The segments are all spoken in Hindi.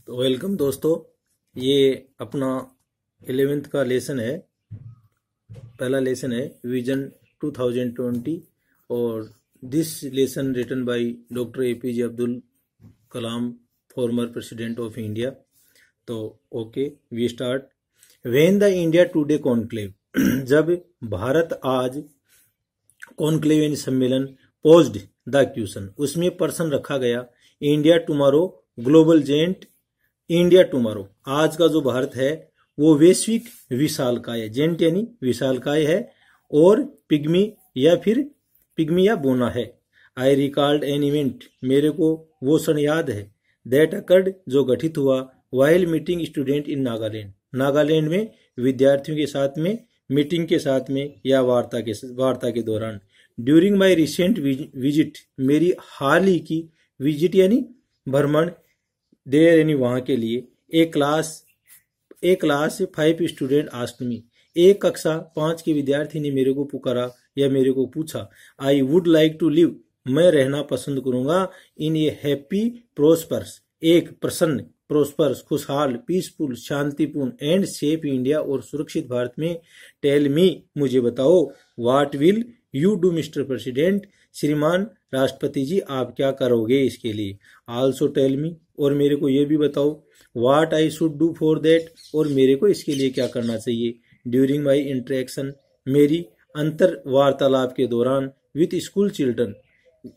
तो वेलकम दोस्तों, ये अपना 11th का लेसन है। पहला लेसन है विजन 2020 और this lesson written by doctor APJ Abdul Kalam, former president of India. तो okay we start. When the India Today conclave, जब भारत आज कॉन्क्लेव यानी सम्मेलन पोज्ड द क्वेश्चन, उसमें प्रश्न रखा गया India tomorrow global giant India tomorrow, आज का जो भारत है वो वैश्विक विशालकाय, जेंट यानी विशालकाय है, और पिग्मी या बोना है। आई रिकॉल्ड एन इवेंट, मेरे को वो क्षण याद है, दैट अकर्ड, जो घटित हुआ, while meeting student in Nagaland, Nagaland में विद्यार्थियों के साथ में मीटिंग के साथ में या वार्ता के दौरान। ड्यूरिंग माई रिसेंट विजिट, मेरी हाल ही की विजिट यानी भ्रमण, देर यानी वहां के लिए, एक क्लास 5 स्टूडेंट आस्क्ड मी, एक कक्षा 5 के विद्यार्थी ने मेरे को पुकारा या मेरे को पूछा, I would like to live, मैं रहना पसंद करूंगा, इन ए हैप्पी प्रोस्पर्स, एक प्रसन्न प्रोस्पर्स खुशहाल, पीसफुल शांतिपूर्ण, एंड सेफ इंडिया, और सुरक्षित भारत में। टेल मी, मुझे बताओ, what will you do mister president, श्रीमान राष्ट्रपति जी आप क्या करोगे इसके लिए। आल्सो टेल मी, और मेरे को ये भी बताओ, what I should do for that, और मेरे को इसके लिए क्या करना चाहिए। ड्यूरिंग माई इंटरेक्शन, मेरी अंतर वार्तालाप के दौरान, विथ स्कूल चिल्ड्रन,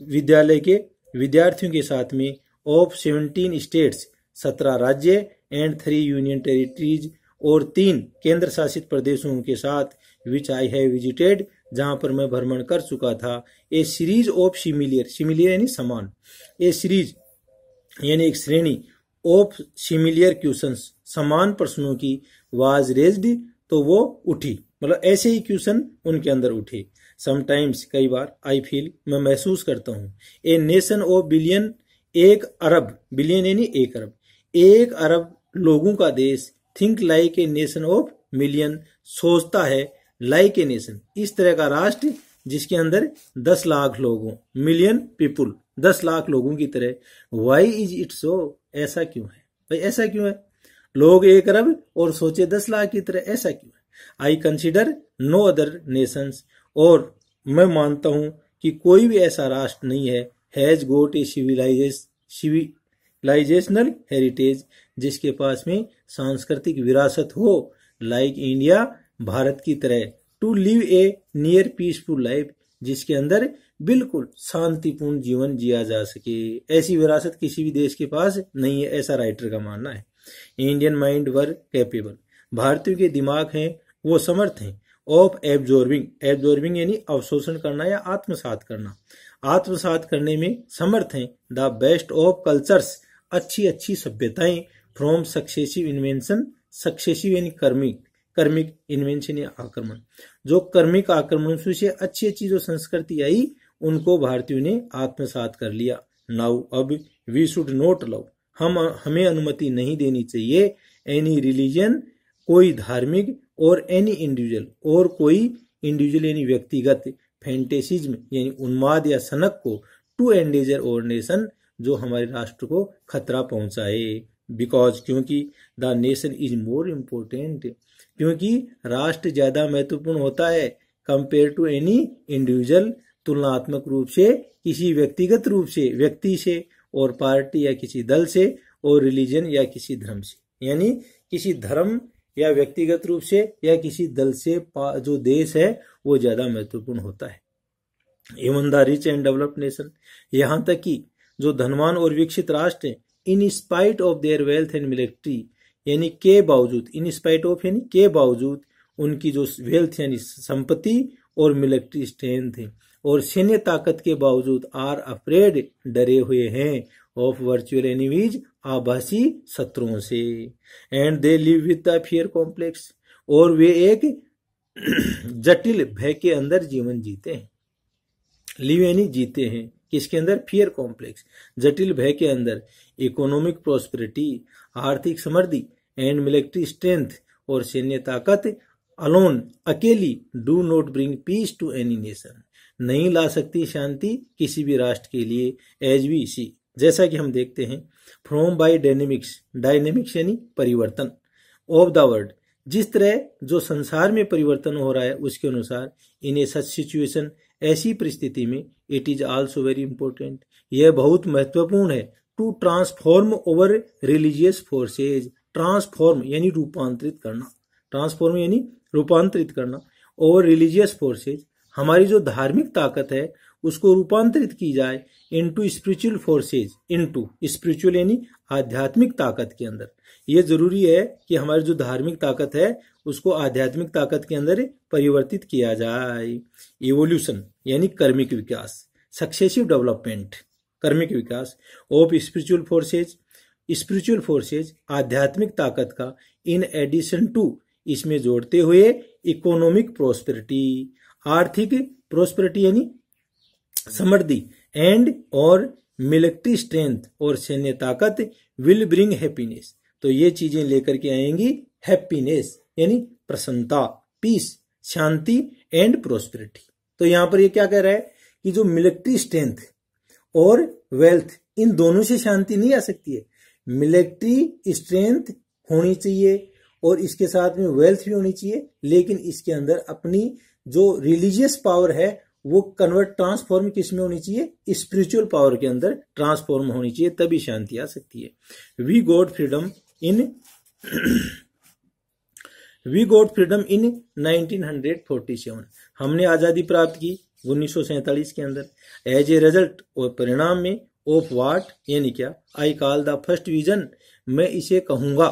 विद्यालय के विद्यार्थियों के साथ में, ऑफ 17 स्टेट्स, 17 राज्य, एंड 3 यूनियन टेरिटरीज, और 3 केंद्र शासित प्रदेशों के साथ, विच आई हैव विजिटेड, जहां पर मैं भ्रमण कर चुका था। ए सीरीज ऑफ सिमिलियर यानी समान, ए सीरीज यानी एक श्रेणी, ऑफ सिमिलियर क्वेश्चंस, समान प्रश्नों की, वाज रेज्ड, तो वो उठी, मतलब ऐसे ही क्वेश्चन उनके अंदर उठे। समटाइम्स, कई बार, आई फील, मैं महसूस करता हूँ, ए नेशन ऑफ बिलियन, एक अरब, बिलियन यानी एक अरब लोगों का देश, think like a nation of million, सोचता है लाइक ए नेशन, इस तरह का राष्ट्र जिसके अंदर 10 लाख लोग हों, मिलियन पीपुल, 10 लाख लोगों की तरह। वाई इज इट सो, ऐसा क्यों है भाई, ऐसा क्यों है, लोग 1 अरब और सोचे 10 लाख की तरह, ऐसा क्यों है। I consider no other nations, और मैं मानता हूं कि कोई भी ऐसा राष्ट्र नहीं है, has got a civilisational heritage, जिसके पास में सांस्कृतिक विरासत हो, लाइक इंडिया, भारत की तरह, to live a near peaceful life, जिसके अंदर बिल्कुल शांतिपूर्ण जीवन जिया जा सके। ऐसी विरासत किसी भी देश के पास नहीं है, ऐसा राइटर का मानना है। इंडियन माइंड वर कैपेबल, भारतीयों के दिमाग हैं वो समर्थ हैं, ऑफ एब्जॉर्बिंग यानी अवशोषण करना या आत्मसात करने में समर्थ हैं, द बेस्ट ऑफ कल्चर्स, अच्छी सभ्यताएं, फ्रॉम सक्सेसिव इन्वेंशन, सक्सेसिव यानी कर्मिक इन्वेंशन या आक्रमण, जो कर्मिक आक्रमण से अच्छी जो संस्कृति आई उनको भारतीयों ने आत्मसात कर लिया। नाउ, अब, वी शुड नॉट अलाउ, हमें अनुमति नहीं देनी चाहिए, एनी रिलीजन, कोई धार्मिक, और एनी इंडिविजुअल, और कोई इंडिविजुअल यानी व्यक्तिगत, फैंटेसिज्म यानी उन्माद या सनक को, टू एंडेजर और नेशन, जो हमारे राष्ट्र को खतरा पहुंचाए। बिकॉज, क्योंकि, the nation is more important, क्योंकि राष्ट्र ज्यादा महत्वपूर्ण होता है, कंपेयर टू एनी इंडिविजुअल, तुलनात्मक रूप से किसी व्यक्तिगत रूप से, व्यक्ति से, और पार्टी या किसी दल से, और रिलीजन या किसी धर्म से, यानी किसी धर्म या व्यक्तिगत रूप से या किसी दल से जो देश है वो ज्यादा महत्वपूर्ण होता है। Even the rich and developed nation, यहाँ तक कि जो धनवान और विकसित राष्ट्र हैं, in spite of their wealth and military, यानी के बावजूद, इन स्पाइट ऑफ यानी के बावजूद, उनकी जो वेल्थ यानी संपत्ति और मिलिट्री स्ट्रेंथ है, और सैन्य ताकत के बावजूद, आर अफ्रेड, डरे हुए हैं, ऑफ वर्चुअल एनिमीज, आभासी शत्रुओं से, and they live with the fear complex, और वे एक जटिल भय के अंदर जीवन जीते हैं। लिव यानी जीते हैं, किसके अंदर, फियर कॉम्प्लेक्स, जटिल भय के अंदर। इकोनॉमिक प्रोस्पेरिटी, आर्थिक समृद्धि, एंड मिलिट्री स्ट्रेंथ, और सैन्य ताकत, अलोन, अकेली, do not bring peace to any nation, नहीं ला सकती शांति किसी भी राष्ट्र के लिए। एज वी सी, जैसा कि हम देखते हैं, फ्रॉम बाय डायनेमिक्स यानी परिवर्तन, ऑफ द वर्ल्ड, जिस तरह जो संसार में परिवर्तन हो रहा है उसके अनुसार, इन ए सच सिचुएशन, ऐसी परिस्थिति में, it is also very important, यह बहुत महत्वपूर्ण है, to transform over religious forces, transform यानी रूपांतरित करना, ट्रांसफॉर्म यानी रूपांतरित करना, ओवर रिलीजियस फोर्सेज, हमारी जो धार्मिक ताकत है उसको रूपांतरित की जाए, into spiritual forces, into spiritual यानी आध्यात्मिक ताकत के अंदर। ये जरूरी है कि हमारी जो धार्मिक ताकत है उसको आध्यात्मिक ताकत के अंदर परिवर्तित किया जाए। इवोल्यूशन यानी कर्मिक विकास, सक्सेसिव डेवलपमेंट, कर्मिक विकास ऑफ स्पिरिचुअल फोर्सेज, आध्यात्मिक ताकत का, इन एडिशन टू, इसमें जोड़ते हुए, इकोनॉमिक प्रोस्पेरिटी, आर्थिक प्रोस्पेरिटी यानी समृद्धि, एंड और मिलिट्री स्ट्रेंथ, और सैन्य ताकत, विल ब्रिंग हैप्पीनेस, तो ये चीजें लेकर के आएंगी हैप्पीनेस यानी प्रसन्नता, पीस, शांति, एंड प्रोस्पेरिटी। तो यहां पर ये क्या कह रहा है कि जो मिलिट्री स्ट्रेंथ और वेल्थ, इन दोनों से शांति नहीं आ सकती है, मिलिट्री स्ट्रेंथ होनी चाहिए और इसके साथ में वेल्थ भी होनी चाहिए, लेकिन इसके अंदर अपनी जो रिलीजियस पावर है वो ट्रांसफॉर्म किस में होनी चाहिए, स्पिरिचुअल पावर के अंदर ट्रांसफॉर्म होनी चाहिए, तभी शांति आ सकती है। वी गॉट फ्रीडम इन 1947, हमने आजादी प्राप्त की 1947 के अंदर, एज ए रिजल्ट, और परिणाम में, ऑफ व्हाट यानी क्या, I call the first vision, मैं इसे कहूंगा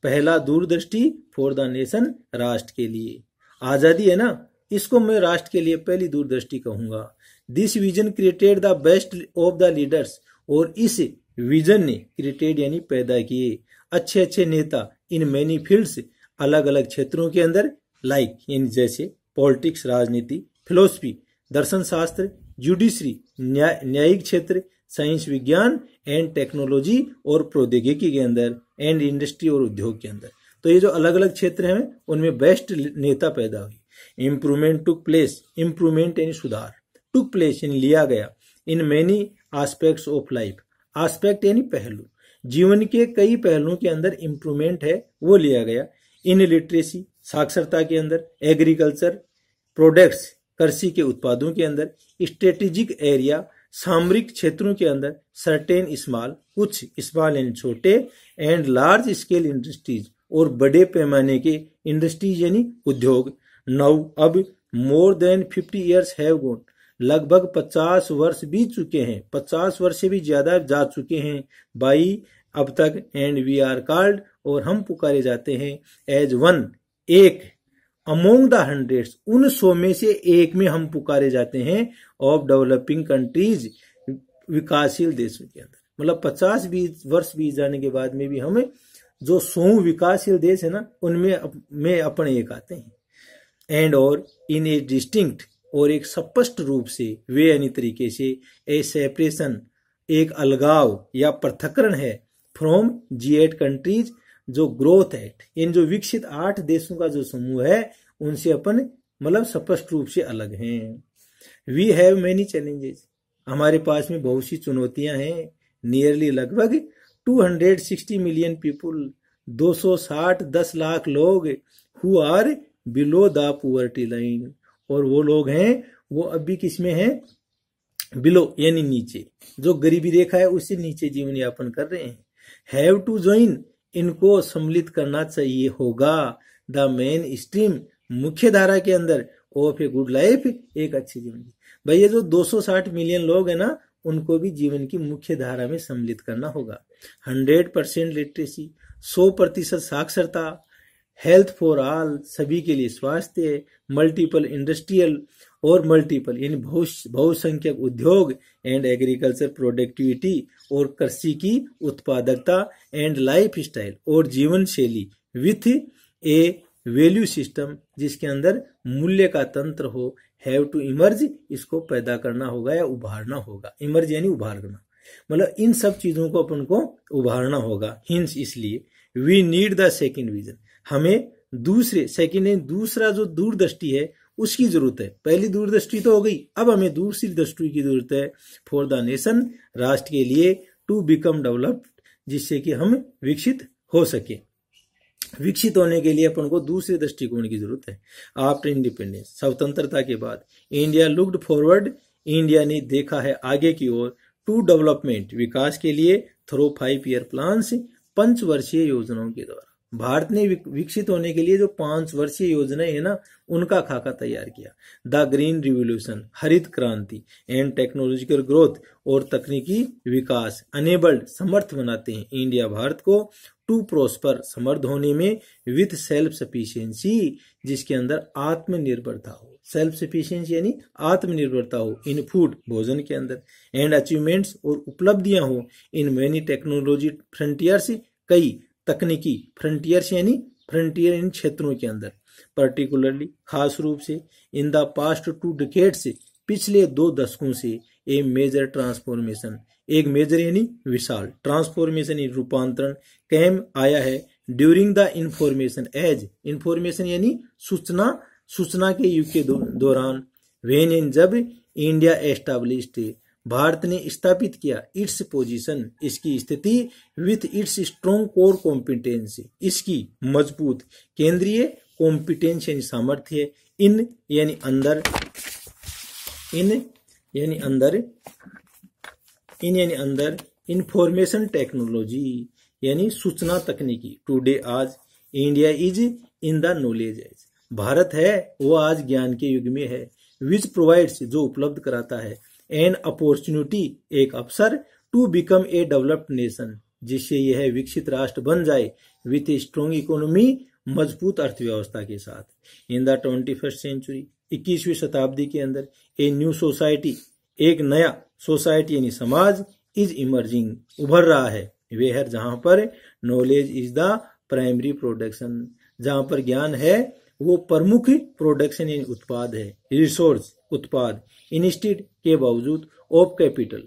पहला दूरदृष्टि, फॉर द नेशन, राष्ट्र के लिए, आजादी है ना, इसको मैं राष्ट्र के लिए पहली दूरदृष्टि कहूंगा। This vision created the best of the leaders, और इस विजन ने क्रिएटेड यानी पैदा किए अच्छे अच्छे नेता, इन मैनी फील्ड्स, अलग अलग क्षेत्रों के अंदर, लाइक यानी जैसे पॉलिटिक्स राजनीति, फिलोसफी दर्शन शास्त्र, जुडिशरी न्यायिक क्षेत्र, साइंस विज्ञान, एंड टेक्नोलॉजी और प्रौद्योगिकी के अंदर, एंड इंडस्ट्री और उद्योग के अंदर। तो ये जो अलग अलग क्षेत्र हैं उनमें बेस्ट नेता पैदा हुए। इम्प्रूवमेंट टुक प्लेस, इम्प्रूवमेंट यानी सुधार, टुक प्लेस यानी लिया गया, in many aspects of life, aspect यानी पहलू, जीवन के कई पहलुओं के अंदर इम्प्रूवमेंट है वो लिया गया। इन लिटरेसी साक्षरता के अंदर, एग्रीकल्चर प्रोडक्ट्स कृषि के उत्पादों के अंदर, स्ट्रेटेजिक एरिया सामरिक क्षेत्रों के अंदर, सर्टेन स्मॉल कुछ स्मॉल यानी छोटे, एंड लार्ज स्केल इंडस्ट्रीज और बड़े पैमाने के इंडस्ट्रीज यानी उद्योग। नाउ अब more than 50 years have gone, लगभग 50 वर्ष बीत चुके हैं, 50 वर्ष से भी ज्यादा जा चुके हैं, बाई अब तक, एंड वी आर कॉल्ड और हम पुकारे जाते हैं, एज वन एक, अमोंग द हंड्रेड्स उन 100 में से एक में हम पुकारे जाते हैं, ऑफ डेवलपिंग कंट्रीज विकासशील देशों के अंदर। मतलब 50 वर्ष बीत जाने के बाद में भी हमें जो 100 विकासशील देश है ना उनमें में अपन एक आते हैं। एंड और इन ए डिस्टिंक्ट और एक स्पष्ट रूप से, वे यानी तरीके से, ए सेपरेशन एक अलगाव या पृथक्करण है, फ्रॉम G8 कंट्रीज जो ग्रोथ है, इन जो विकसित 8 देशों का जो समूह है उनसे अपन मतलब स्पष्ट रूप से अलग हैं। वी हैव मेनी चैलेंजेस, हमारे पास में बहुत सी चुनौतियां हैं। नियरली लगभग 260 मिलियन पीपुल 10 लाख लोग, who are below the poverty line, और वो लोग हैं वो अभी किसमें हैं, बिलो यानी नीचे, जो गरीबी रेखा है उससे नीचे जीवन यापन कर रहे हैं। हैव टू ज्वाइन, इनको सम्मिलित करना चाहिए होगा, द मेन स्ट्रीम मुख्य धारा के अंदर, ऑफ ए गुड लाइफ एक अच्छी जीवन की। भाई ये जो 260 मिलियन लोग हैं ना उनको भी जीवन की मुख्य धारा में सम्मिलित करना होगा। 100% लिटरेसी 100% साक्षरता, हेल्थ फॉर ऑल सभी के लिए स्वास्थ्य, मल्टीपल इंडस्ट्रियल और मल्टीपल यानी बहुसंख्यक उद्योग, एंड एग्रीकल्चर प्रोडक्टिविटी और कृषि की उत्पादकता, एंड लाइफ स्टाइल और जीवन शैली, विथ ए वैल्यू सिस्टम जिसके अंदर मूल्य का तंत्र हो, हैव टू इमर्ज इसको पैदा करना होगा या उभारना होगा। इमर्ज यानी उभारना, मतलब इन सब चीजों को अपन को उभारना होगा। हिंस इसलिए we need the second vision, हमें दूसरा जो दूरदृष्टि है उसकी जरूरत है। पहली दूरदृष्टि तो हो गई, अब हमें दूसरी दृष्टि की जरूरत है, फॉर द नेशन राष्ट्र के लिए, टू बिकम डेवलप्ड, जिससे कि हम विकसित हो सके। विकसित होने के लिए अपन को दूसरे दृष्टिकोण की जरूरत है। आफ्टर इंडिपेंडेंस, स्वतंत्रता के बाद, इंडिया लुक्ड फॉरवर्ड, इंडिया ने देखा है आगे की ओर, टू डेवलपमेंट, विकास के लिए, थ्रू 5 ईयर प्लान्स, 5 वर्षीय योजनाओं के द्वारा। भारत ने विकसित होने के लिए जो 5 वर्षीय योजनाएं है ना, उनका खाका तैयार किया। द ग्रीन रिवोल्यूशन, हरित क्रांति, एंड टेक्नोलॉजिकल ग्रोथ, और तकनीकी विकास, अनेबल्ड, समर्थ बनाते हैं इंडिया भारत को, टू प्रोस्पर, समर्थ होने में, विथ सेल्फ सफिशिएंसी, जिसके अंदर आत्मनिर्भरता हो। सेल्फ सफिशिएंसी यानी आत्मनिर्भरता हो इन फूड, भोजन के अंदर, एंड अचीवमेंट्स, और उपलब्धियां हो इन मैनी टेक्नोलॉजी फ्रंटियर्स, कई तकनीकी फ्रंटियर्स यानी फ्रंटियर इन क्षेत्रों के अंदर, पर्टिकुलरली खास रूप से, इन द पास्ट 2 डिकेड्स, पिछले 2 दशकों से, ए मेजर ट्रांसफॉर्मेशन, एक मेजर यानी विशाल, ट्रांसफॉर्मेशन यानी रूपांतरण, कैम आया है, during the information age, information यानी सूचना के युग के दौरान, व्हेन इन, जब, इंडिया एस्टैब्लिश्ड, भारत ने स्थापित किया, इट्स पोजीशन, इसकी स्थिति, with its strong core competence, इसकी मजबूत केंद्रीय कॉम्पिटेंस यानी सामर्थ्य, इन यानी अंदर, इन यानी अंदर, इंफॉर्मेशन टेक्नोलॉजी यानी सूचना तकनीकी, टुडे आज, India is in the knowledge age, Bharat है वो आज ज्ञान के युग में है, विच प्रोवाइड्स, जो उपलब्ध कराता है, एन अपॉर्चुनिटी, एक अवसर, to become a developed nation, जिससे यह विकसित राष्ट्र बन जाए, विथ ए स्ट्रॉन्ग इकोनॉमी, मजबूत अर्थव्यवस्था के साथ, इन द 21st सेंचुरी, 21वीं शताब्दी के अंदर, ए न्यू सोसाइटी, एक नया सोसाइटी यानी समाज, इज इमर्जिंग, उभर रहा है, वेयर, जहां पर, knowledge is the primary production, जहां पर ज्ञान है वो प्रमुख प्रोडक्शन यानी उत्पाद है, रिसोर्स, उत्पाद, इंस्टीड, के बावजूद, ऑफ कैपिटल,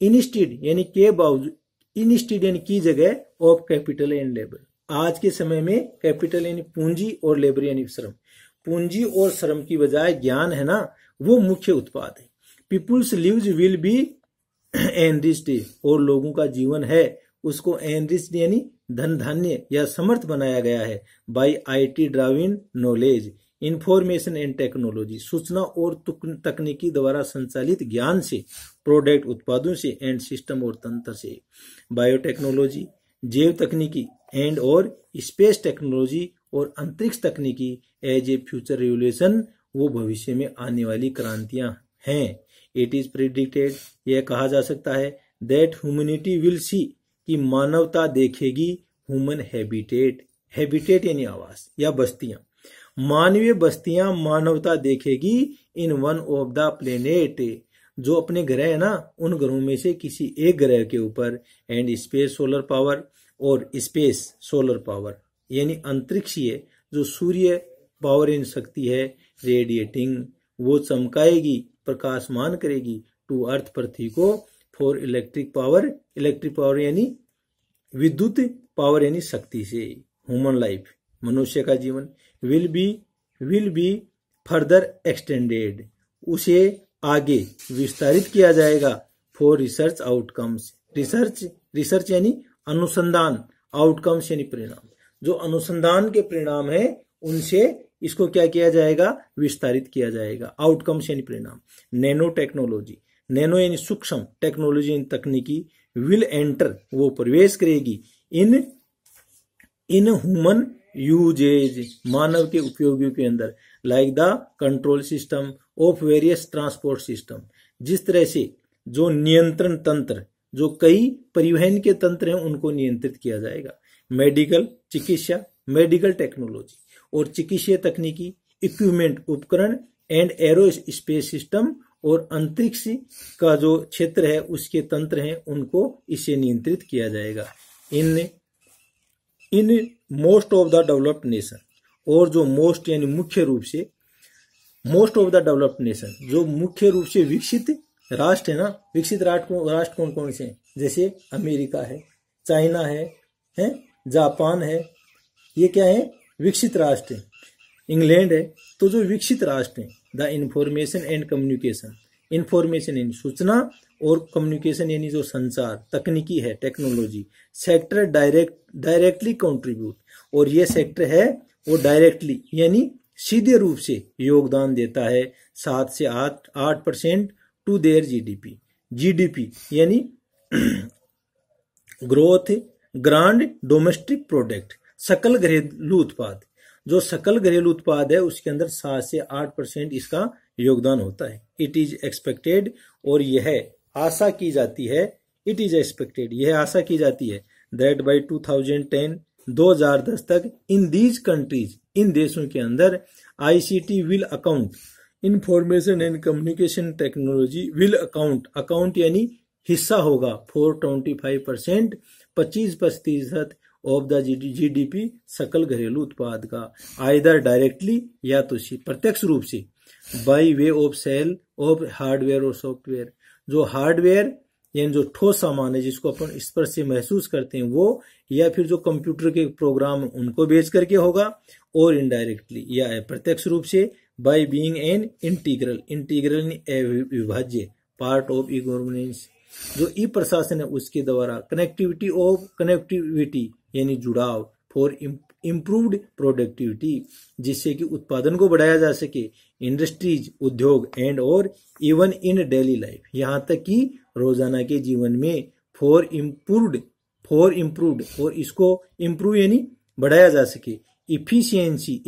इंस्टीड यानी के बावजूद, इंस्टीड यानी की जगह, ऑफ कैपिटल एंड लेबर, आज के समय में कैपिटल यानी पूंजी और लेबर यानी श्रम, पूंजी और श्रम की बजाय ज्ञान है ना, वो मुख्य उत्पाद है। People's lives will be enriched, और लोगों का जीवन है उसको एनरिच्ड यानी धन धान्य या समर्थ बनाया गया है, by IT driven knowledge, information and technology, सूचना और तकनीकी द्वारा संचालित ज्ञान से, प्रोडक्ट, उत्पादों से, एंड सिस्टम और तंत्र से, बायोटेक्नोलॉजी, जैव तकनीकी, एंड और स्पेस टेक्नोलॉजी, और अंतरिक्ष तकनीकी, एज ए फ्यूचर रिवोल्यूशन, वो भविष्य में आने वाली क्रांतियां हैं। इट इज प्रेडिक्टेड, यह कहा जा सकता है, दैट ह्यूमैनिटी विल सी, कि मानवता देखेगी, ह्यूमन हैबिटेट, हैबिटेट यानी आवास या बस्तियां, मानवीय बस्तियां मानवता देखेगी, in one of the planet, जो अपने ग्रह है ना, उन ग्रहों में से किसी एक ग्रह के ऊपर, एंड स्पेस सोलर पावर, और स्पेस सोलर पावर यानी अंतरिक्षीय जो सूर्य पावर इन शक्ति है, रेडिएटिंग, वो चमकाएगी, प्रकाशमान करेगी, टू अर्थ, पृथ्वी को, फॉर इलेक्ट्रिक पावर यानी विद्युत पावर यानी शक्ति से, ह्यूमन लाइफ, मनुष्य का जीवन, विल बी फर्दर एक्सटेंडेड, उसे आगे विस्तारित किया जाएगा, फॉर रिसर्च आउटकम्स, रिसर्च यानी अनुसंधान, आउटकम्स यानी परिणाम, जो अनुसंधान के परिणाम है उनसे इसको क्या किया जाएगा, विस्तारित किया जाएगा, आउटकम्स यानी परिणाम। नैनो टेक्नोलॉजी, नैनो यानी सूक्ष्म, टेक्नोलॉजी यानी तकनीकी, विल एंटर, वो प्रवेश करेगी, इन ह्यूमन यूजेज, मानव के उपयोगियों के अंदर, like the control system of various transport system, जिस तरह से जो नियंत्रण तंत्र, जो कई परिवहन के तंत्र हैं उनको नियंत्रित किया जाएगा। मेडिकल, चिकित्सा, मेडिकल टेक्नोलॉजी और चिकित्सीय तकनीकी, इक्विपमेंट, उपकरण, एंड एरो स्पेस सिस्टम, और अंतरिक्ष का जो क्षेत्र है उसके तंत्र हैं उनको इससे नियंत्रित किया जाएगा। In most of the developed nation, और जो मोस्ट यानी मुख्य रूप से, most of the developed nation, जो मुख्य रूप से विकसित राष्ट्र है ना, विकसित राष्ट्र कौन कौन से हैं, जैसे अमेरिका है, चाइना है, जापान है, ये क्या है, विकसित राष्ट्र है, इंग्लैंड है, तो जो विकसित राष्ट्र हैं, the information and communication, information यानी सूचना, और कम्युनिकेशन यानी जो संचार तकनीकी है, टेक्नोलॉजी सेक्टर डायरेक्टली कंट्रीब्यूट, और ये सेक्टर है वो डायरेक्टली यानी सीधे रूप से योगदान देता है 7 से 8% टू देयर जीडीपी यानी ग्रोथ ग्रांड डोमेस्टिक प्रोडक्ट, सकल घरेलू उत्पाद। जो सकल घरेलू उत्पाद है उसके अंदर 7 से 8% इसका योगदान होता है। इट इज एक्सपेक्टेड, और यह आशा की जाती है, इट इज एक्सपेक्टेड यह आशा की जाती है दैट बाई 2010 तक इन दीज कंट्रीज, इन देशों के अंदर ICT will account, information and communication technology will account यानी हिस्सा होगा फॉर 25%, 25% ऑफ द जीडीपी, सकल घरेलू उत्पाद का, आइदर डायरेक्टली या तो प्रत्यक्ष रूप से, by way of sale of hardware और सॉफ्टवेयर। जो हार्डवेयर यानी जो ठोस सामान है जिसको अपन स्पर्श से महसूस करते हैं वो, या फिर जो कंप्यूटर के प्रोग्राम उनको बेच करके होगा, और इनडायरेक्टली या प्रत्यक्ष रूप से बाय बीइंग एन इंटीग्रल विभाज्य पार्ट ऑफ ई गवर्नेंस। जो ई प्रशासन है उसके द्वारा कनेक्टिविटी यानी जुड़ाव, फॉर इम्प्रूव्ड प्रोडक्टिविटी जिससे कि उत्पादन को बढ़ाया जा सके, इंडस्ट्रीज उद्योग एंड और इवन इन डेली लाइफ, यहाँ तक कि रोजाना के जीवन में, फॉर इम्प्रूव्ड और इसको इम्प्रूव यानी बढ़ाया जा सके, इफिशियंसी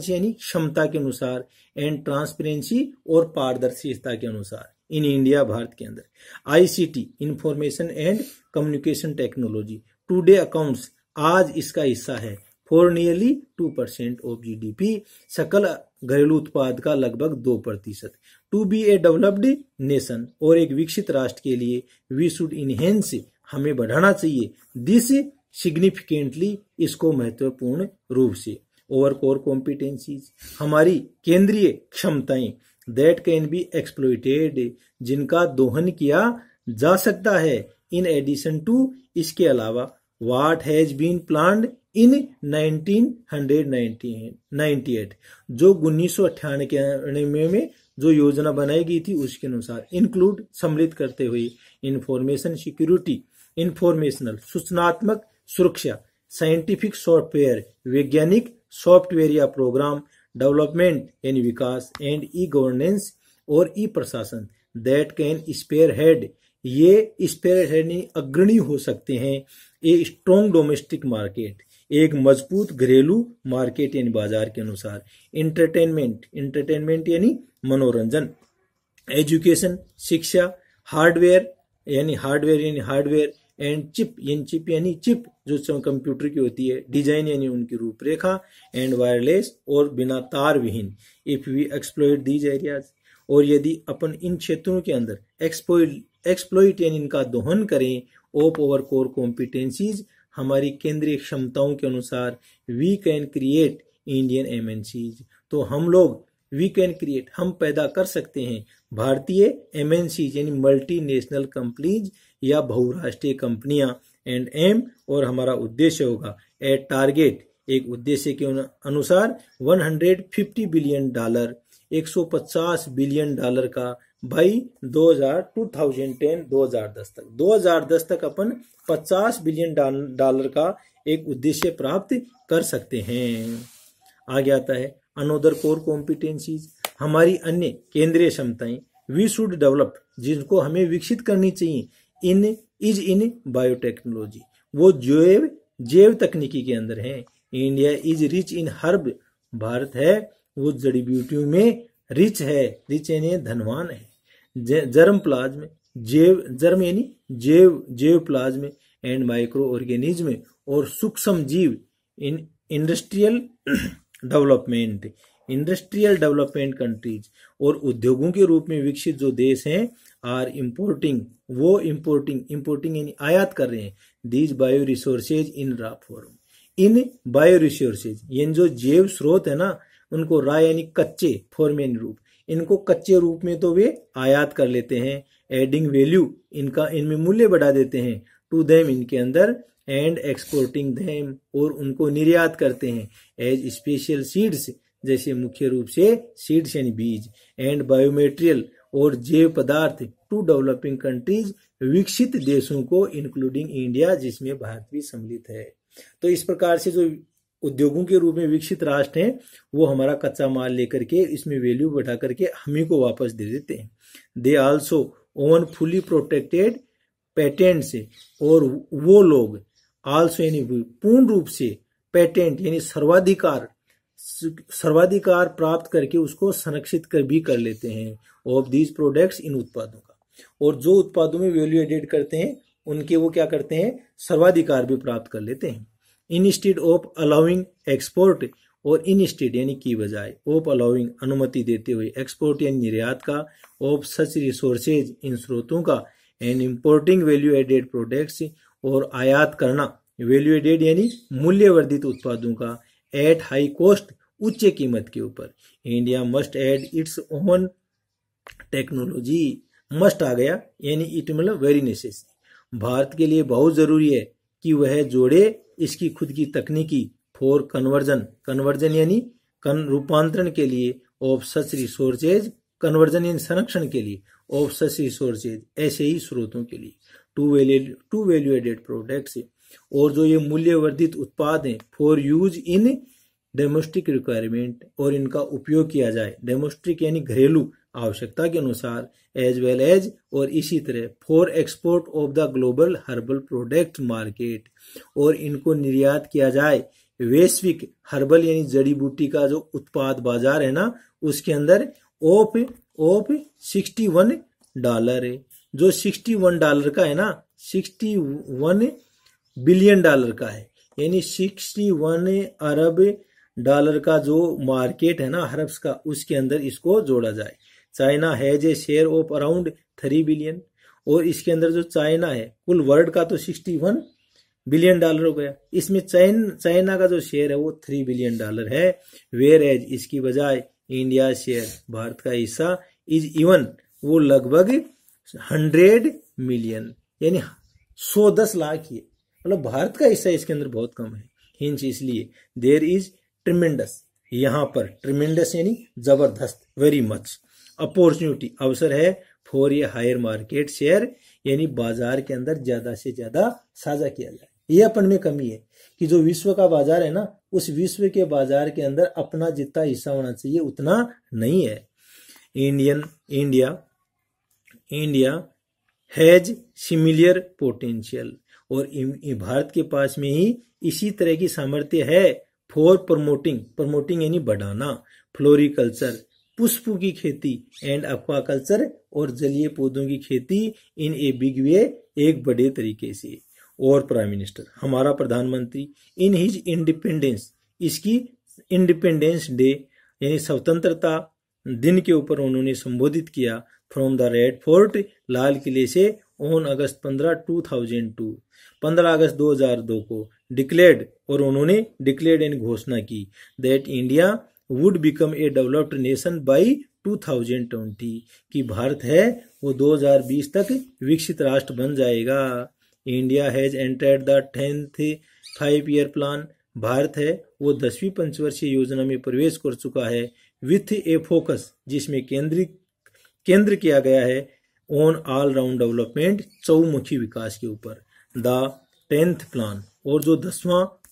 यानी क्षमता के अनुसार, एंड ट्रांसपेरेंसी और पारदर्शिता के अनुसार। इन इंडिया, भारत के अंदर ICT information and communication technology today accounts, आज इसका हिस्सा है फॉर नियरली 2% ऑफ जीडीपी, सकल घरेलू उत्पाद का लगभग 2%। To be a developed nation, और एक विकसित राष्ट्र के लिए वी शुड इनहेंस, हमें बढ़ाना चाहिए, दिस सिग्निफिकेंटली, इसको महत्वपूर्ण रूप से, ओवर कोर कॉम्पिटेंसीज, हमारी केंद्रीय क्षमताएं, दैट कैन बी एक्सप्लॉइटेड, जिनका दोहन किया जा सकता है, इन एडिशन टू, इसके अलावा, what has been planned in 1998, जो 1998 में जो योजना बनाई गई थी उसके अनुसार, इंक्लूड सम्मिलित करते हुए, इंफॉर्मेशन सिक्योरिटी, इंफॉर्मेशनल सूचनात्मक सुरक्षा, साइंटिफिक सॉफ्टवेयर, वैज्ञानिक सॉफ्टवेयर या प्रोग्राम डेवलपमेंट यानी विकास, एंड ई गवर्नेंस और ई प्रशासन, दैट कैन स्पेयर हेड, ये स्पेयर हेड अग्रणी हो सकते हैं, ए स्ट्रॉन्ग डोमेस्टिक मार्केट, एक मजबूत घरेलू मार्केट यानी बाजार के अनुसार, इंटरटेनमेंट यानी मनोरंजन, एजुकेशन शिक्षा, हार्डवेयर एंड चिप यानी चिप जो कंप्यूटर की होती है, डिजाइन यानी उनकी रूपरेखा, एंड वायरलेस और बिना तार विहीन, if we exploit these areas, और यदि अपन इन क्षेत्रों के अंदर एक्सप्लॉइट यानी इनका दोहन करें, ऑफ ओवर कोर कॉम्पिटेंसीज, हमारी केंद्रीय क्षमताओं के अनुसार, we can create Indian MNCs, तो हम लोग वी कैन क्रिएट, हम पैदा कर सकते हैं भारतीय एमएनसीज यानी मल्टीनेशनल कंपनीज या बहुराष्ट्रीय कंपनियां, एंड एम, और हमारा उद्देश्य होगा, एट टारगेट, एक उद्देश्य के अनुसार, $150 बिलियन, $150 बिलियन का बाई 2010 तक, 2010 तक अपन $50 बिलियन का एक उद्देश्य प्राप्त कर सकते हैं। आगे आता है अनोदर कोर कॉम्पिटेंसीज, हमारी अन्य केंद्रीय क्षमताएं, वी शुड डेवलप, जिनको हमें विकसित करनी चाहिए, इन बायोटेक्नोलॉजी, वो जैव तकनीकी के अंदर है, India is rich in herb, Bharat है वो जड़ी बूटियों में रिच यानी धनवान है, जर्म प्लाज्म, जर्म यानी जैव प्लाज्म, एंड माइक्रो ऑर्गेनिज्म, और सूक्ष्म जीव, इंडस्ट्रियल डेवलपमेंट कंट्रीज, और उद्योगों के रूप में विकसित जो देश हैं, आर इम्पोर्टिंग, वो इम्पोर्टिंग यानी आयात कर रहे हैं, these bio resources in raw form, in bio resources यानी जो जैव स्रोत है ना, उनको रॉ यानी कच्चे फॉर्म यानी रूप, इनको कच्चे रूप में तो वे आयात कर लेते हैं, एडिंग वैल्यू, इनमें मूल्य बढ़ा देते हैं, टू देम, इनके अंदर, एंड एक्सपोर्टिंग देम, और उनको निर्यात करते हैं, एज स्पेशल सीड्स, जैसे मुख्य रूप से सीड्स यानी बीज एंड बायोमेटेरियल और जैव पदार्थ टू डेवलपिंग कंट्रीज, विकसित देशों को इंक्लूडिंग इंडिया, जिसमें भारत भी सम्मिलित है। तो इस प्रकार से जो उद्योगों के रूप में विकसित राष्ट्र हैं वो हमारा कच्चा माल लेकर के इसमें वैल्यू बढ़ा करके हमी को वापस दे देते हैं। They also own fully protected patents, और वो लोग आल्सो यानी पूर्ण रूप से पेटेंट यानी सर्वाधिकार प्राप्त करके उसको संरक्षित भी कर लेते हैं ऑफ दीज प्रोडक्ट्स, इन उत्पादों का। और जो उत्पादों में वैल्यू एडेड करते हैं उनके वो क्या करते हैं, सर्वाधिकार भी प्राप्त कर लेते हैं। इंस्टेड ऑफ अलाउइंग एक्सपोर्ट, और इंस्टेड यानी की बजाय, ऑफ अलाउइंग अनुमति देते हुए, एक्सपोर्ट यानी निर्यात का, ऑफ सच रिसोर्सेज इन स्रोतों का, and importing value added products, और आयात करना वैल्यू एडेड यानी मूल्यवर्धित उत्पादों का, एट हाई कॉस्ट उच्च कीमत के ऊपर। India must add its own technology, must आ गया यानी इट मतलब वेरी नेसेसरी, भारत के लिए बहुत जरूरी है कि वह जोड़े इसकी खुद की तकनीकी फॉर कन्वर्जन यानी रूपांतरण के लिए, ऑफ सच रिसोर्सेज, कन्वर्जन यानी संरक्षण के लिए, ऑफ सच रिसोर्सेज ऐसे ही स्रोतों के लिए, टू वैल्यू एडेड प्रोडक्ट्स, और जो ये मूल्यवर्धित उत्पाद हैं, for use in domestic requirement, और इनका उपयोग किया जाए डोमेस्टिक यानी घरेलू आवश्यकता के अनुसार, एज वेल एज, और इसी तरह for export of the global herbal product market, और इनको निर्यात किया जाए वैश्विक हर्बल यानी जड़ी बूटी का जो उत्पाद बाजार है ना उसके अंदर, ऑफ $61 है, जो $61 का है ना, 61 बिलियन डॉलर का है, यानी 61 अरब डॉलर का जो मार्केट है ना हर्ब्स का, उसके अंदर इसको जोड़ा जाए। China has a share of around 3 billion, और इसके अंदर जो चाइना है कुल वर्ल्ड का तो $61 बिलियन हो गया, इसमें चाइना का जो शेयर है वो $3 बिलियन है। वेयर एज इसकी बजाय इंडिया शेयर, भारत का हिस्सा, इज इवन वो लगभग 100 मिलियन यानी 110 लाख ही है, मतलब भारत का हिस्सा इसके अंदर बहुत कम है। हिंच इसलिए देयर इज ट्रिमेंडस, यहाँ पर ट्रिमेंडस यानी जबरदस्त, वेरी मच, अपॉर्चुनिटी अवसर है, फॉर ये हायर मार्केट शेयर यानी बाजार के अंदर ज्यादा से ज्यादा साझा किया जाए। ये अपन में कमी है कि जो विश्व का बाजार है ना उस विश्व के बाजार के अंदर अपना जितना हिस्सा होना चाहिए उतना नहीं है। इंडिया हैज सिमिलर पोटेंशियल, और भारत के पास में ही इसी तरह की सामर्थ्य है, फॉर प्रमोटिंग यानी बढ़ाना, फ्लोरिकल्चर पुष्पों की खेती, एंड एक्वाकल्चर और जलीय पौधों की खेती, इन ए बिग वे एक बड़े तरीके से। और प्राइम मिनिस्टर हमारा प्रधानमंत्री इन हिज इंडिपेंडेंस, इसकी इंडिपेंडेंस डे यानी स्वतंत्रता दिन के ऊपर उन्होंने संबोधित किया, फ्रॉम द रेड फोर्ट लाल किले से, ऑन अगस्त 15 अगस्त 2002 को डिक्लेयर्ड, और उन्होंने डिक्लेयर्ड यानी घोषणा की, that India would become a developed nation by 2020, कि भारत है वो 2020 तक विकसित राष्ट्र बन जाएगा। India has entered the 10th 5-year plan, Bharat है वो 10वीं पंचवर्षीय योजना में प्रवेश कर चुका है, विथ ए फोकस जिसमें केंद्र किया गया है, ऑन ऑल राउंड डेवलपमेंट, चौमुखी विकास के ऊपर। द 10th प्लान, और जो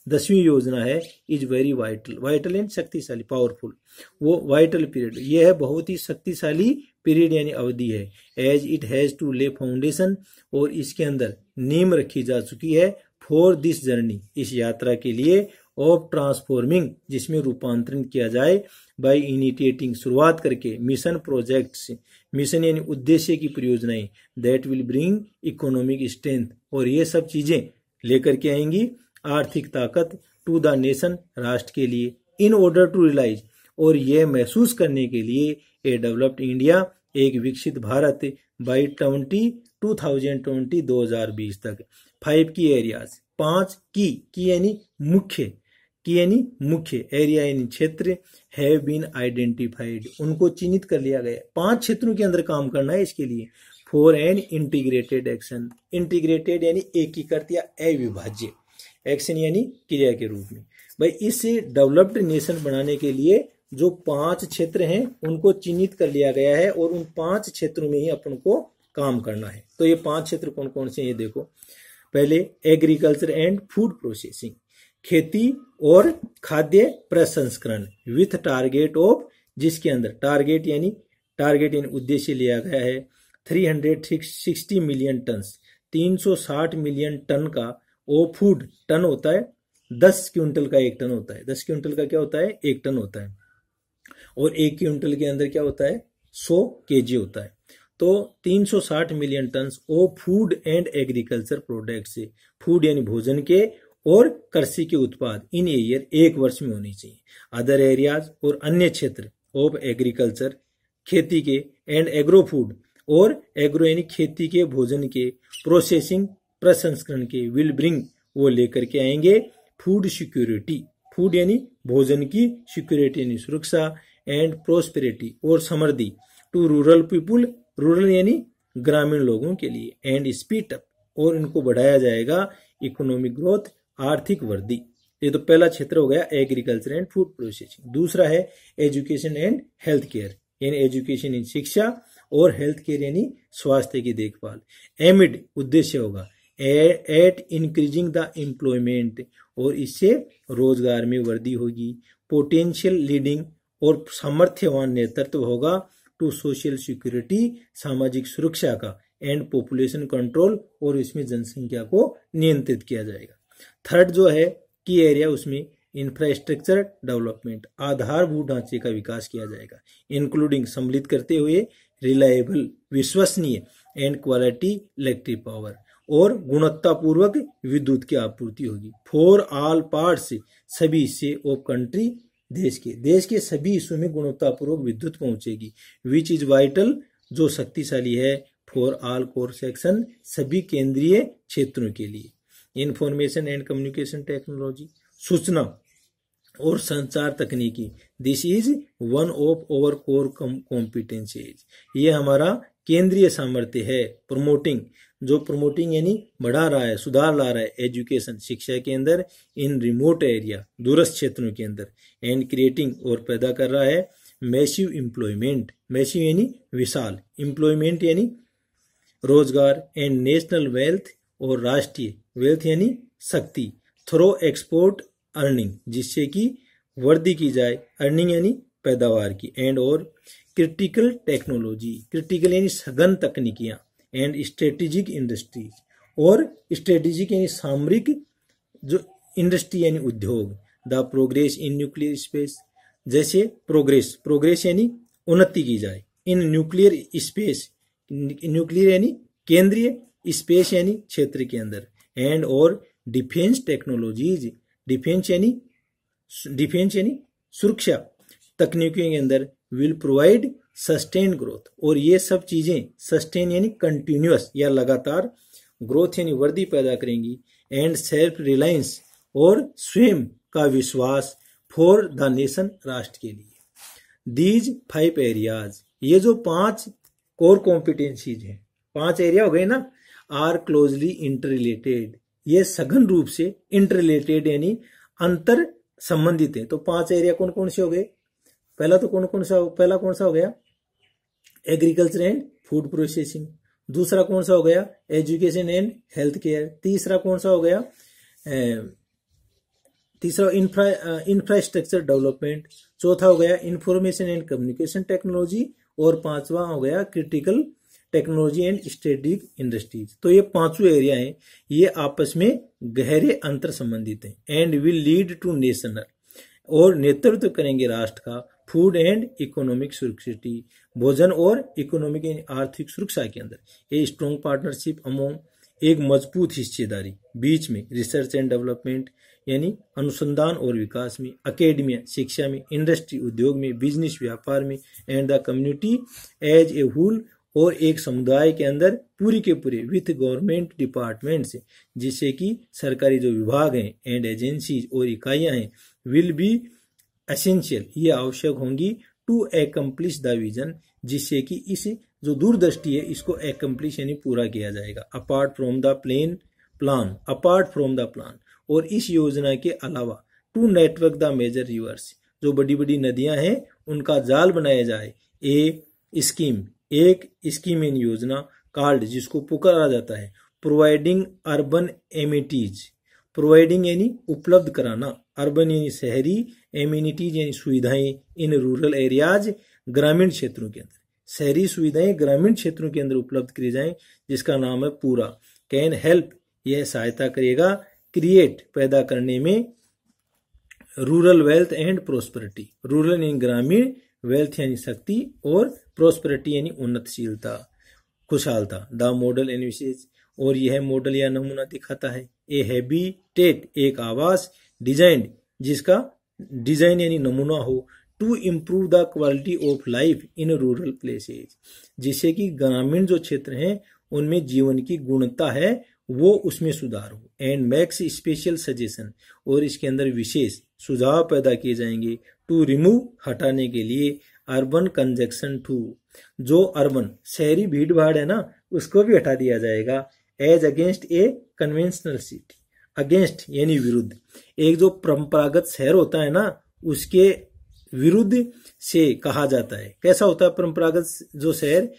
10वीं योजना है, इज वेरी वाइटल एंड शक्तिशाली, पावरफुल, वो वाइटल पीरियड, ये है बहुत ही शक्तिशाली पीरियड यानी अवधि है, एज इट हैज टू ले फाउंडेशन, और इसके अंदर नींव रखी जा चुकी है, फॉर दिस जर्नी इस यात्रा के लिए, ऑफ ट्रांसफॉर्मिंग जिसमें रूपांतरण किया जाए, बाय इनिशिएटिंग शुरुआत करके, मिशन प्रोजेक्ट्स, मिशन यानी उद्देश्य की परियोजनाएं, that will bring economic strength, और ये सब चीजें लेकर के आएंगी आर्थिक ताकत, टू द नेशन राष्ट्र के लिए, इन ऑर्डर टू रियलाइज, और यह महसूस करने के लिए, ए डेवलप्ड इंडिया एक विकसित भारत, बाई 2020 तक। 5 की एरियाज, 5 की यानी मुख्य एरिया यानी क्षेत्र, हैव बीन आइडेंटिफाइड, उनको चिन्हित कर लिया गया, 5 क्षेत्रों के अंदर काम करना है इसके लिए, for an integrated action, integrated यानी एकीकृत या अविभाज्य, एक्शन यानी क्रिया के रूप में। भाई इस डेवलप्ड नेशन बनाने के लिए जो 5 क्षेत्र हैं उनको चिन्हित कर लिया गया है और उन 5 क्षेत्रों में ही अपन को काम करना है। तो ये 5 क्षेत्र कौन कौन से हैं ये देखो। पहले एग्रीकल्चर एंड फूड प्रोसेसिंग, खेती और खाद्य प्रसंस्करण विथ टारगेट ऑफ, जिसके अंदर टारगेट यानी उद्देश्य लिया गया है 360 मिलियन टन, 360 मिलियन टन का वो फूड, टन होता है 10 क्विंटल का 1 टन होता है, 10 क्विंटल का क्या होता है 1 टन होता है, और 1 क्विंटल के अंदर क्या होता है 100 केजी होता है। तो 360 million ton of food and agriculture product से, फूड यानी भोजन के और कृषि के उत्पाद इन ईयर 1 वर्ष में होनी चाहिए। अदर एरियाज और अन्य क्षेत्र ऑफ एग्रीकल्चर, खेती के, एंड एग्रो फूड और एग्रो यानी खेती के भोजन के, प्रोसेसिंग प्रसंस्करण के, विल ब्रिंग वो लेकर के आएंगे फूड सिक्योरिटी, फूड यानी भोजन की, सिक्योरिटी यानी सुरक्षा, एंड प्रोस्पेरिटी और समृद्धि टू रूरल पीपुल, रूरल यानी ग्रामीण लोगों के लिए, एंड स्पीड अप और इनको बढ़ाया जाएगा इकोनॉमिक ग्रोथ, आर्थिक वृद्धि। ये तो पहला क्षेत्र हो गया एग्रीकल्चर एंड फूड प्रोसेसिंग। दूसरा है एजुकेशन एंड हेल्थ केयर, यानी एजुकेशन यानी शिक्षा और हेल्थ केयर यानी स्वास्थ्य की देखभाल। एमिड उद्देश्य होगा एट इंक्रीजिंग द एम्प्लॉयमेंट और इससे रोजगार में वृद्धि होगी। पोटेंशियल लीडिंग और सामर्थ्यवान नेतृत्व होगा टू सोशल सिक्योरिटी, सामाजिक सुरक्षा का, एंड पॉपुलेशन कंट्रोल और इसमें जनसंख्या को नियंत्रित किया जाएगा। थर्ड जो है की एरिया, उसमें इंफ्रास्ट्रक्चर डेवलपमेंट, आधारभूत ढांचे का विकास किया जाएगा, इंक्लूडिंग सम्मिलित करते हुए रिलायबल विश्वसनीय एंड क्वालिटी इलेक्ट्रिक पावर और गुणवत्तापूर्वक विद्युत की आपूर्ति होगी। फॉर ऑल पार्ट्स, सभी हिस्से ऑफ कंट्री, देश के सभी हिस्सों में गुणवत्तापूर्वक विद्युत पहुंचेगी। विच इज वाइटल, जो शक्तिशाली है, फॉर ऑल कोर सेक्शन, सभी केंद्रीय क्षेत्रों के लिए। इंफॉर्मेशन एंड कम्युनिकेशन टेक्नोलॉजी, सूचना और संचार तकनीकी, this is one of over core competencies, ये हमारा केंद्रीय सामर्थ्य है। प्रमोटिंग यानी बढ़ा रहा है, सुधार ला रहा है एजुकेशन, शिक्षा के अंदर, इन रिमोट एरिया, दूरस्थ क्षेत्रों के अंदर, एंड क्रिएटिंग और पैदा कर रहा है मैसिव एम्प्लॉयमेंट, मैसिव यानी विशाल, एम्प्लॉयमेंट यानी रोजगार, एंड नेशनल वेल्थ और राष्ट्रीय वेल्थ यानी शक्ति, थ्रो एक्सपोर्ट अर्निंग, जिससे कि वृद्धि की जाए, अर्निंग यानी पैदावार की, एंड और क्रिटिकल टेक्नोलॉजी, क्रिटिकल यानी सघन तकनीकियां, एंड स्ट्रेटेजिक इंडस्ट्रीज और स्ट्रेटेजिक यानी सामरिक जो इंडस्ट्री यानी उद्योग। The progress in nuclear space, जैसे प्रोग्रेस यानी उन्नति की जाए, इन न्यूक्लियर स्पेस, न्यूक्लियर यानी केंद्रीय, स्पेस यानी क्षेत्र के अंदर, एंड और डिफेंस टेक्नोलॉजीज, डिफेंस यानी सुरक्षा तकनीकों के अंदर, विल प्रोवाइड सस्टेन ग्रोथ, और ये सब चीजें सस्टेन यानी कंटिन्यूअस या लगातार, ग्रोथ यानी वृद्धि पैदा करेंगी, एंड सेल्फ रिलायंस और स्वयं का विश्वास, फॉर द नेशन, राष्ट्र के लिए। दीज 5 एरियाज, ये जो 5 कोर कॉम्पिटेंसीज हैं, 5 एरिया हो गए ना, आर क्लोजली इंटररिलेटेड, ये सघन रूप से इंटररिलेटेड यानी अंतर संबंधित है। तो 5 एरिया कौन कौन से हो गए? पहला कौन सा हो गया? Agriculture and food processing. दूसरा कौन सा हो गया? Education and health care. तीसरा कौन सा हो गया? तीसरा इंफ्रास्ट्रक्चर डेवलपमेंट। चौथा हो गया इंफॉर्मेशन एंड कम्युनिकेशन टेक्नोलॉजी, और 5वां हो गया critical technology and strategic industries. तो ये 5 एरिया हैं, ये आपस में गहरे अंतर संबंधित हैं, and will lead to national, और नेतृत्व करेंगे राष्ट्र का, फूड एंड इकोनॉमिक सिक्योरिटी, भोजन और इकोनॉमिक आर्थिक सुरक्षा के अंदर, ए स्ट्रॉन्ग पार्टनरशिप अमोंग, एक मजबूत हिस्सेदारी बीच में, रिसर्च एंड डेवलपमेंट यानी अनुसंधान और विकास में, अकेडमिया शिक्षा में, इंडस्ट्री उद्योग में, बिजनेस व्यापार में, and the community as a whole, और एक समुदाय के अंदर पूरी के पूरे, विथ गवर्नमेंट डिपार्टमेंट से, जिससे कि सरकारी जो विभाग हैं एंड एजेंसीज और इकाइयां हैं, विल बी एसेंशियल, ये आवश्यक होंगी, टू एकम्प्लिश द विजन, जिससे कि इस जो दूरदृष्टि है इसको एकम्प्लिश यानी पूरा किया जाएगा। अपार्ट फ्रॉम द प्लान, और इस योजना के अलावा, to network the major rivers, जो बड़ी बड़ी नदियां हैं उनका जाल बनाया जाए। ए स्कीम, एक स्कीम इन योजना कार्ड जिसको पुकारा जाता है प्रोवाइडिंग अर्बन एमिटीज, प्रोवाइडिंग यानी उपलब्ध कराना, अर्बन यानी शहरी, एमिनिटीज यानी सुविधाएं, इन रूरल एरियाज ग्रामीण क्षेत्रों के अंदर, शहरी सुविधाएं ग्रामीण क्षेत्रों के अंदर उपलब्ध की जाएं, जिसका नाम है पूरा। कैन हेल्प, यह सहायता करेगा, क्रिएट पैदा करने में, rural wealth and prosperity, rural यानी ग्रामीण, वेल्थ यानी शक्ति और प्रोस्पेरिटी यानी उन्नतशीलता, खुशहालता। द मॉडल एनविसेज, और यह मॉडल या नमूना दिखाता है ए हैबिटेट, एक आवास, डिजाइंड जिसका डिजाइन यानी नमूना हो, to improve the quality of life in rural places, जिससे कि ग्रामीण जो क्षेत्र हैं उनमें जीवन की गुणवत्ता है वो उसमें सुधार हो। एंड मैक्स स्पेशल सजेशन, और इसके अंदर विशेष सुझाव पैदा किए जाएंगे, टू रिमूव हटाने के लिए, अर्बन कंजक्शन टू, जो अर्बन शहरी भीड़ भाड़ है ना उसको भी हटा दिया जाएगा, as against a conventional city, against यानी विरुद्ध, एक जो परंपरागत शहर होता है ना उसके विरुद्ध से कहा जाता है। कैसा होता है परंपरागत जो शहर,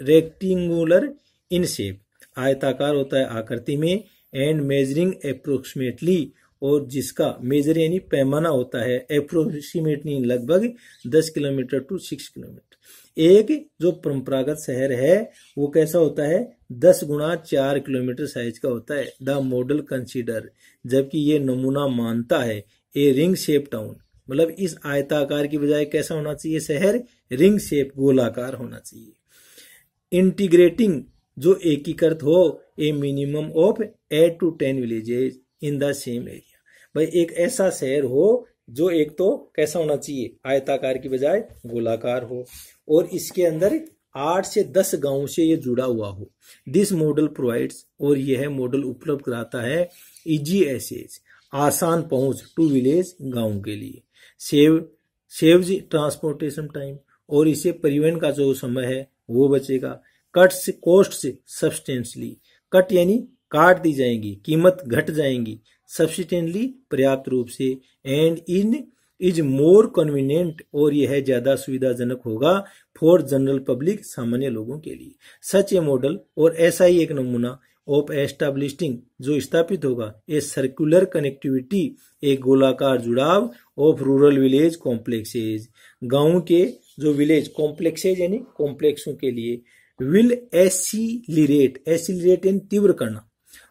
रेक्टेंगुलर इन शेप, आयताकार होता है आकृति में, एंड मेजरिंग अप्रोक्सीमेटली, और जिसका मेजर यानी पैमाना होता है अप्रोक्सीमेटली लगभग 10 किलोमीटर टू 6 किलोमीटर। एक जो परंपरागत शहर है वो कैसा होता है 10 गुणा 4 किलोमीटर साइज का होता है। द मॉडल कंसीडर, जबकि ये नमूना मानता है ए रिंग शेप टाउन, मतलब इस आयताकार की बजाय कैसा होना चाहिए शहर, रिंग शेप गोलाकार होना चाहिए। इंटीग्रेटिंग, जो एकीकृत हो, ए minimum of 8 to 10 villages in the same area, भाई एक ऐसा शहर हो जो एक तो कैसा होना चाहिए आयताकार की बजाय गोलाकार हो, और इसके अंदर 8 से 10 गांव से ये जुड़ा हुआ हो। दिस मॉडल प्रोवाइड्स, और यह मॉडल उपलब्ध कराता है इजी एसेज, आसान पहुंच, टू विलेज गांव के लिए, सेव्स ट्रांसपोर्टेशन टाइम, और इसे परिवहन का जो समय है वो बचेगा, कट्स कॉस्ट सब्सटेंशली, कट यानी काट दी जाएंगी, कीमत घट जाएंगी, सब्सिटेंटली पर्याप्त रूप से, and in is more convenient, और यह ज्यादा सुविधाजनक होगा फॉर जनरल पब्लिक, सामान्य लोगों के लिए। सच ए मॉडल, और ऐसा ही एक नमूना ऑफ एस्टैब्लिशिंग, जो स्थापित होगा ए सर्कुलर कनेक्टिविटी, एक गोलाकार जुड़ाव ऑफ रूरल विलेज कॉम्प्लेक्सेज, गांव के जो विलेज कॉम्प्लेक्सेज यानी कॉम्प्लेक्सों के लिए, विल एसिलिरेट, एसिलिरेट यानी तीव्र करना,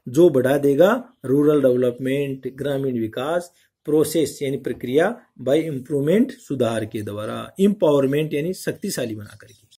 जो बढ़ा देगा रूरल डेवलपमेंट, ग्रामीण विकास, प्रोसेस यानी प्रक्रिया, बाय इम्प्रूवमेंट सुधार के द्वारा, एम्पावरमेंट यानी शक्तिशाली बना करके।